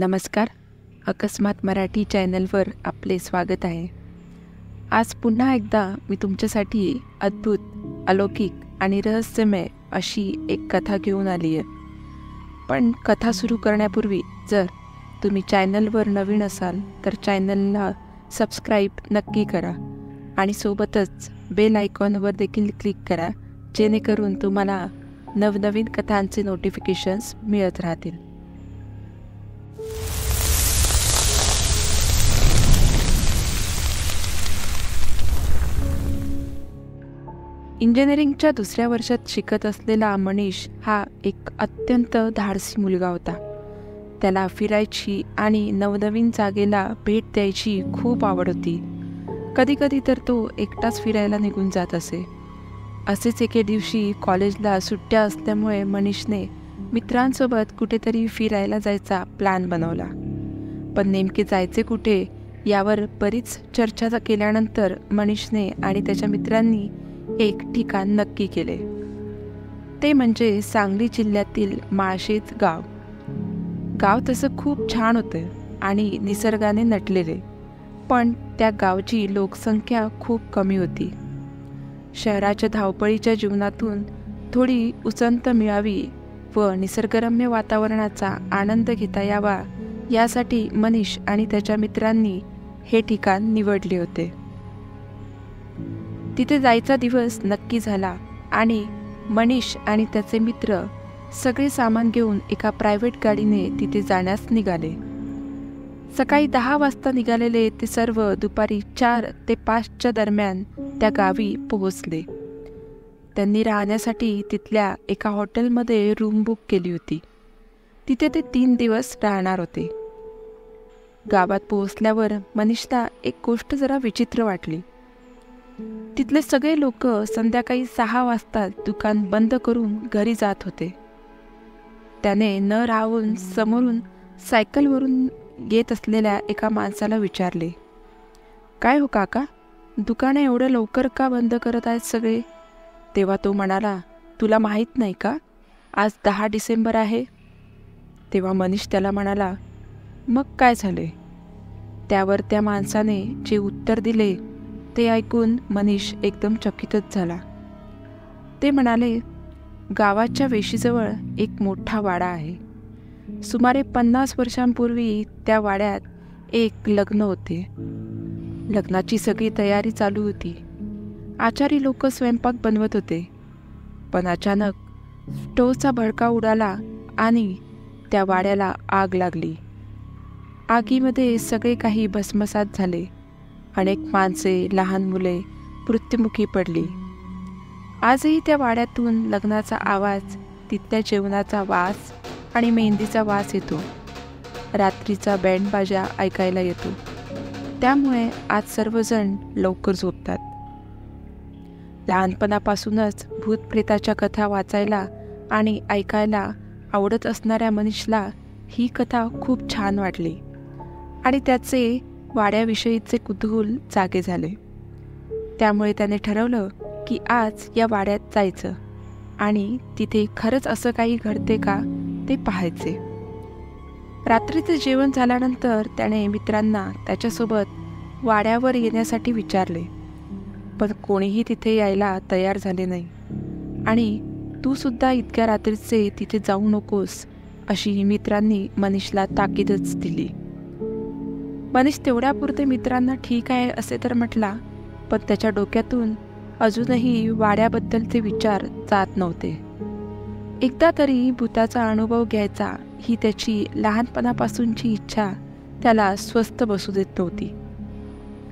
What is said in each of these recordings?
नमस्कार. अकस्मात मराठी चॅनलवर आपले स्वागत आहे. आज पुन्हा एकदा मी तुमच्यासाठी अद्भुत, अलौकिक आणि रहस्यमय अशी एक कथा घेऊन आली आहे. पण कथा सुरू करण्यापूर्वी जर तुम्ही चॅनलवर नवीन असाल तर चॅनलला सबस्क्राईब नक्की करा आणि सोबतच बेल आयकॉनवर देखील क्लिक करा, जेणेकरून तुम्हाला नवनवीन कथांचे नोटिफिकेशन्स मिळत राहतील. इंजिनिअरिंगच्या दुसऱ्या वर्षात शिकत असलेला मनीष हा एक अत्यंत धाडसी मुलगा होता. त्याला फिरायची आणि नवनवीन जागेला भेट द्यायची खूप आवड होती. कधीकधी तर तो एकटाच फिरायला निघून जात असे. असेच एके दिवशी कॉलेजला सुट्ट्या असल्यामुळे मनीषने मित्रांसोबत कुठेतरी फिरायला जायचा प्लॅन बनवला. पण नेमके जायचे कुठे यावर बरीच चर्चा केल्यानंतर मनीषने आणि त्याच्या मित्रांनी एक ठिकाण नक्की केले. ते म्हणजे सांगली जिल्ह्यातील माळशेज गाव. गाव तसं खूप छान होतं आणि निसर्गाने नटलेले, पण त्या गावची लोकसंख्या खूप कमी होती. शहराच्या धावपळीच्या जीवनातून थोडी उसंत मिळावी व निसर्गरम्य वातावरणाचा आनंद घेता यावा यासाठी मनीष आणि त्याच्या मित्रांनी हे ठिकाण निवडले होते. तिथे जायचा दिवस नक्की झाला आणि मनीष आणि त्याचे मित्र सगळे सामान घेऊन एका प्रायव्हेट गाडीने तिथे जाण्यास निघाले. सकाळी 10 वाजता निघालेले ते सर्व दुपारी 4 ते 5च्या दरम्यान त्या गावी पोहोचले. त्यांनी राहण्यासाठी तिथल्या एका हॉटेलमध्ये रूम बुक केली होती. तिथे ते 3 दिवस राहणार होते. गावात पोहोचल्यावर मनीषला एक गोष्ट जरा विचित्र वाटली. तिथले सगळे लोक संध्याकाळी 6 वाजता दुकान बंद करून घरी जात होते. त्याने न राहून समोरून सायकलवरून येत असलेल्या एका माणसाला विचारले, "काय हो काका, दुकानं एवढं लवकर का बंद करत आहेत सगळे?" तेव्हा तो म्हणाला, "तुला माहीत नाही का, आज 10 डिसेंबर आहे." तेव्हा मनीष त्याला म्हणाला, "मग काय झाले?" त्यावर त्या माणसाने जे उत्तर दिले ते ऐकून मनीष एकदम चकितच झाला. ते म्हणाले, "गावाच्या वेशीजवळ एक मोठा वाडा आहे. सुमारे 50 वर्षांपूर्वी त्या वाड्यात एक लग्न होते. लग्नाची सगळी तयारी चालू होती. आचारी लोक स्वयंपाक बनवत होते. पण अचानक स्टोव्हचा भडका उडाला आणि त्या वाड्याला आग लागली. आगीमध्ये सगळे काही भस्मसात झाले. अनेक माणसे, लहान मुले मृत्युमुखी पडली. आजही त्या वाड्यातून लग्नाचा आवाज, तिथल्या जेवणाचा वास आणि मेहंदीचा वास येतो. रात्रीचा बँड बाजा ऐकायला येतो. त्यामुळे आज सर्वजण लवकर झोपतात." लहानपणापासूनच भूतप्रेताच्या कथा वाचायला आणि ऐकायला आवडत असणाऱ्या मनीषला ही कथा खूप छान वाटली आणि त्याचे वाड्याविषयीचे कुतूहल जागे झाले. त्यामुळे त्याने ठरवलं की आज या वाड्यात जायचं आणि तिथे खरंच असं काही घडते का ते पाहायचे. रात्रीचे जेवण झाल्यानंतर त्याने मित्रांना त्याच्यासोबत वाड्यावर येण्यासाठी विचारले, पण कोणीही तिथे यायला तयार झाले नाही आणि "तू सुद्धा इतक्या रात्रीचे तिथे जाऊ नकोस" अशी मित्रांनी मनीषला ताकीदच दिली. मनीष तेवढ्यापुरते मित्रांना ठीक आहे असे तर म्हटला, पण त्याच्या डोक्यातून अजूनही वाड्याबद्दलचे विचार जात नव्हते. एकदा तरी भूताचा अनुभव घ्यायचा ही त्याची लहानपणापासूनची इच्छा त्याला स्वस्थ बसू देत नव्हती.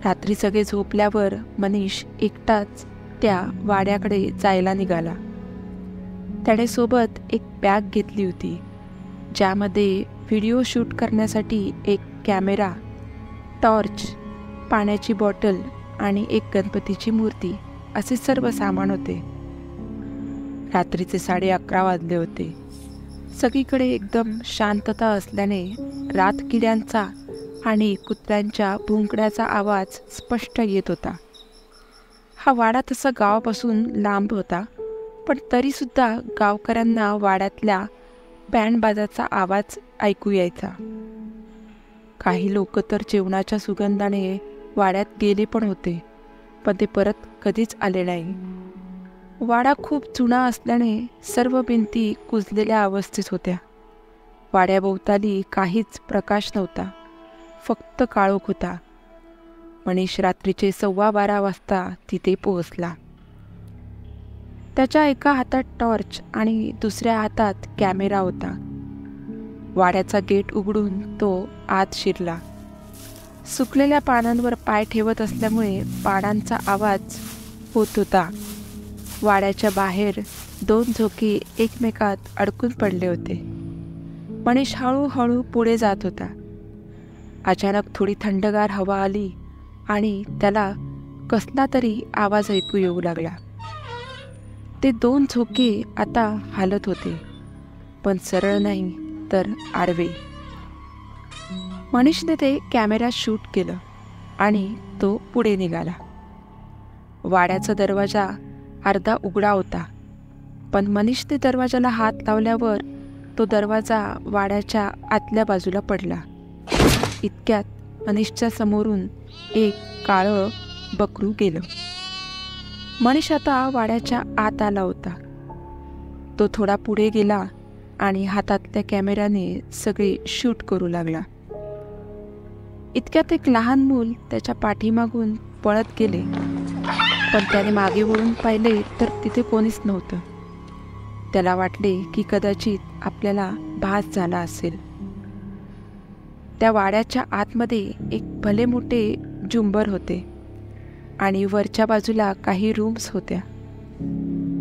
रात्री सगळे झोपल्यावर मनीष एकटाच त्या वाड्याकडे जायला निघाला. त्याने सोबत एक बॅग घेतली होती, ज्यामध्ये व्हिडिओ शूट करण्यासाठी एक कॅमेरा, टॉर्च, पाण्याची बॉटल आणि एक गणपतीची मूर्ती असे सर्व सामान होते. रात्रीचे 11:30 वाजले होते. सगळीकडे एकदम शांतता असल्याने रातकिड्यांचा आणि कुत्र्यांच्या भुंकण्याचा आवाज स्पष्ट येत होता. हा वाडा तसा गावापासून लांब होता, पण तरीसुद्धा गावकऱ्यांना वाड्यातल्या बँड बाजाचा आवाज ऐकू यायचा. काही लोक तर जेवणाच्या सुगंधाने वाड्यात गेले पण होते, पण ते परत कधीच आले नाही. वाडा खूप जुना असल्याने सर्व भिंती कुजलेल्या अवस्थेत होत्या. वाड्याभोवताली काहीच प्रकाश नव्हता, फक्त काळोख होता. मनीष रात्रीचे 12:15 वाजता तिथे पोहोचला. त्याच्या एका हातात टॉर्च आणि दुसऱ्या हातात कॅमेरा होता. वाड्याचा गेट उघडून तो आत शिरला. सुकलेल्या पानांवर पाय ठेवत असल्यामुळे पानांचा आवाज होत होता. वाड्याच्या बाहेर 2 झोके एकमेकात अडकून पडले होते. मनीष हळूहळू पुढे जात होता. अचानक थोडी थंडगार हवा आली आणि त्याला कसला तरी आवाज ऐकू येऊ लागला. ते 2 झोके आता हालत होते, पण सरळ नाही तर आडवे. मनीषने ते कॅमेऱ्यात शूट केलं आणि तो पुढे निघाला. वाड्याचा दरवाजा अर्धा उघडा होता, पण मनीषने दरवाजाला हात लावल्यावर तो दरवाजा वाड्याच्या आतल्या बाजूला पडला. इतक्यात मनीषच्या समोरून एक काळं बकरू गेलं. मनीष आता वाड्याच्या आत आला होता. तो थोडा पुढे गेला आणि हातातल्या कॅमेऱ्याने सगळे शूट करू लागला. इतक्यात एक लहान मूल त्याच्या पाठीमागून पळत गेले, पण त्याने मागे वळून पाहिले तर तिथे कोणीच नव्हतं. त्याला वाटले की कदाचित आपल्याला भास झाला असेल. त्या वाड्याच्या आतमध्ये एक भले मोठे झुंबर होते आणि वरच्या बाजूला काही रूम्स होत्या.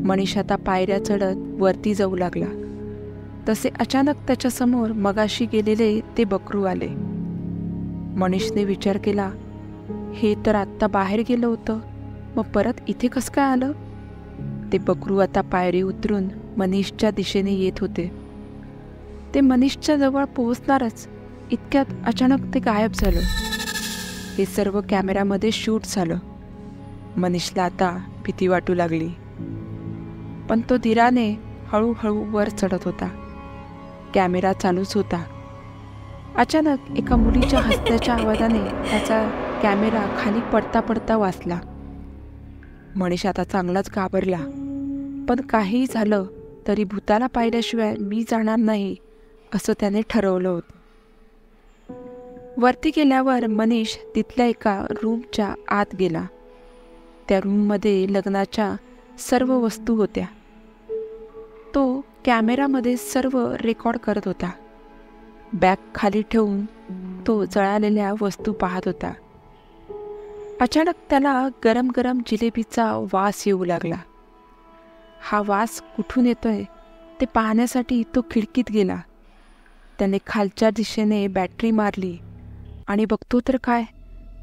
मनीष आता पायऱ्या चढत वरती जाऊ लागला. तसे अचानक त्याच्यासमोर मगाशी गेलेले ते बकरू आले. मनीषने विचार केला, हे तर आत्ता बाहेर गेलं होतं, मग परत इथे कसं काय आलं? ते बकरू आता पायरी उतरून मनीषच्या दिशेने येत होते. ते मनीषच्या जवळ पोहोचणारच इतक्यात अचानक ते गायब झालं. हे सर्व कॅमेऱ्यामध्ये शूट झालं. मनीषला आता भीती वाटू लागली, पण तो धीराने हळूहळू वर चढत होता. कॅमेरा चालूच होता. अचानक एका मुलीच्या हसण्याच्या आवाजाने त्याचा कॅमेरा खाली पडता पडता वाचला. मनीष आता चांगलाच घाबरला, पण काही झालं तरी भूताला पाहिल्याशिवाय मी जाणार नाही असं त्याने ठरवलं होतं. वरती गेल्यावर मनीष तिथल्या एका रूमच्या आत गेला. त्या रूममध्ये लग्नाच्या सर्व वस्तू होत्या. तो कॅमेरामध्ये सर्व रेकॉर्ड करत होता. बॅग खाली ठेवून तो जळालेल्या वस्तू पाहत होता. अचानक त्याला गरम गरम जिलेबीचा वास येऊ लागला. हा वास कुठून येतोय ते पाहण्यासाठी तो खिडकीत गेला. त्याने खालच्या दिशेने बॅटरी मारली आणि बघतो तर काय,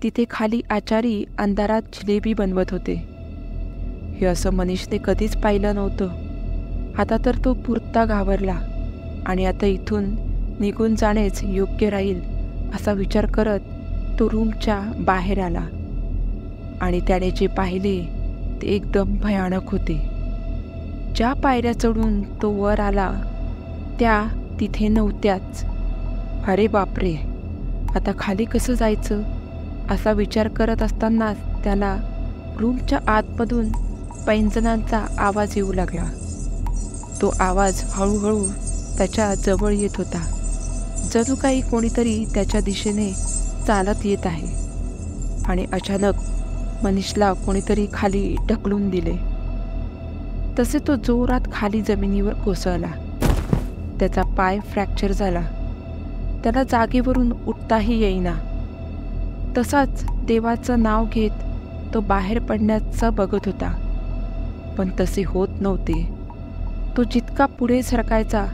तिथे खाली आचारी अंधारात जिलेबी बनवत होते. हे असं मनीषने कधीच पाहिलं नव्हतं. आता तर तो पुरता घाबरला आणि आता इथून निघून जाणेच योग्य राहील असा विचार करत तो रूमच्या बाहेर आला आणि त्याने जे पाहिले ते एकदम भयानक होते. ज्या पायऱ्या चढून तो वर आला त्या तिथे नव्हत्याच. अरे बापरे, आता खाली कसं जायचं असा विचार करत असतानाच त्याला रूमच्या आतमधून पैंजणांचा आवाज येऊ लागला. तो आवाज हळूहळू त्याच्या जवळ येत होता. जणू काही कोणीतरी त्याच्या दिशेने चालत येत आहे. आणि अचानक मनीषला कोणीतरी खाली ढकलून दिले. तसे तो जोरात खाली जमिनीवर कोसळला. त्याचा पाय फ्रॅक्चर झाला. त्याला जागेवरून उठताही येईना. तसाच देवाचं नाव घेत तो बाहेर पडण्याचं बघत होता, पण तसे होत नव्हते. तो जितका पुढे सरकायचा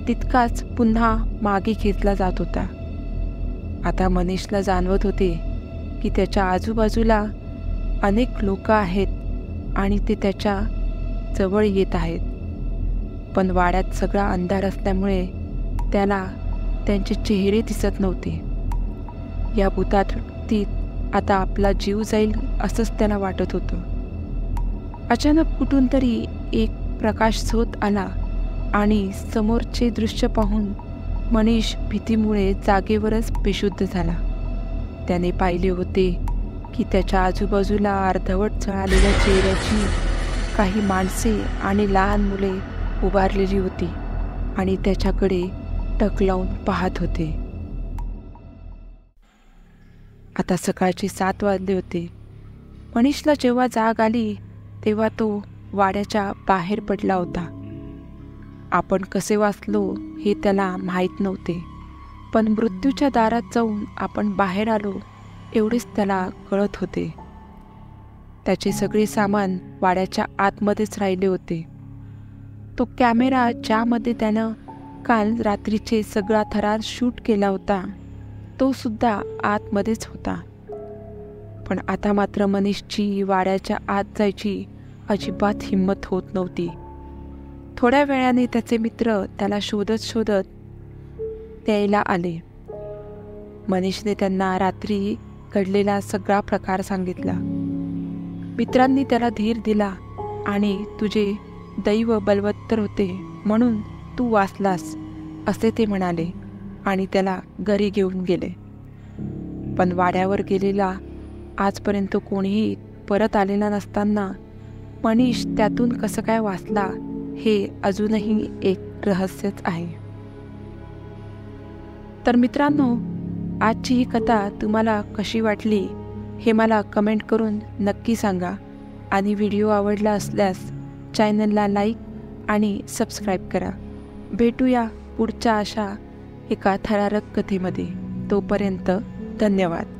तितकाच पुन्हा मागे खेचला जात होता. आता मनीषला जाणवत होते की त्याच्या आजूबाजूला अनेक लोक आहेत आणि ते त्याच्या जवळ येत आहेत. पण वाड्यात सगळा अंधार असल्यामुळे त्याला त्यांचे चेहरे दिसत नव्हते. या भूतातीत आता आपला जीव जाईल असंच त्याला वाटत होतं. अचानक कुठून तरी एक प्रकाश झोत आला आणि समोरचे दृश्य पाहून मनीष भीतीमुळे जागेवरच बेशुद्ध झाला. त्याने पाहिले होते की त्याच्या आजूबाजूला अर्धवट जळालेल्या चेहऱ्याची काही माणसे आणि लहान मुले उभारलेली होती आणि त्याच्याकडे टक लावून पाहत होते. आता सकाळचे 7 वाजले होते. मनीषला जेव्हा जाग आली तेव्हा तो वाड्याच्या बाहेर पडला होता. आपण कसे वाचलो हे त्याला माहीत नव्हते, पण मृत्यूच्या दारात जाऊन आपण बाहेर आलो एवढेच त्याला कळत होते. त्याचे सगळे सामान वाड्याच्या आतमध्येच राहिले होते. तो कॅमेरा ज्यामध्ये त्यानं काल रात्रीचे सगळा थरार शूट केला होता तो सुद्धा आतमध्येच होता. पण आता मात्र मनीषची वाड्याच्या आत जायची अजिबात हिंमत होत नव्हती. थोड्या वेळाने त्याचे मित्र त्याला शोधत शोधत यायला आले. मनीषने त्यांना रात्री घडलेला सगळा प्रकार सांगितला. मित्रांनी त्याला धीर दिला आणि तुझे दैव बलवत्तर होते म्हणून तू वाचलास असे ते म्हणाले आणि त्याला घरी घेऊन गेले. पण वाड्यावर गेलेला आजपर्यंत कोणीही परत आलेला नसताना मनीष त्यातून कसं काय वाचला हे अजूनही एक रहस्यच आहे. तर मित्रांनो, आजची ही कथा तुम्हाला कशी वाटली हे मला कमेंट करून नक्की सांगा आणि व्हिडिओ आवडला असल्यास चॅनलला लाईक आणि सबस्क्राईब करा. भेटूया पुढच्या अशा एका थरारक कथेमध्ये. तोपर्यंत धन्यवाद.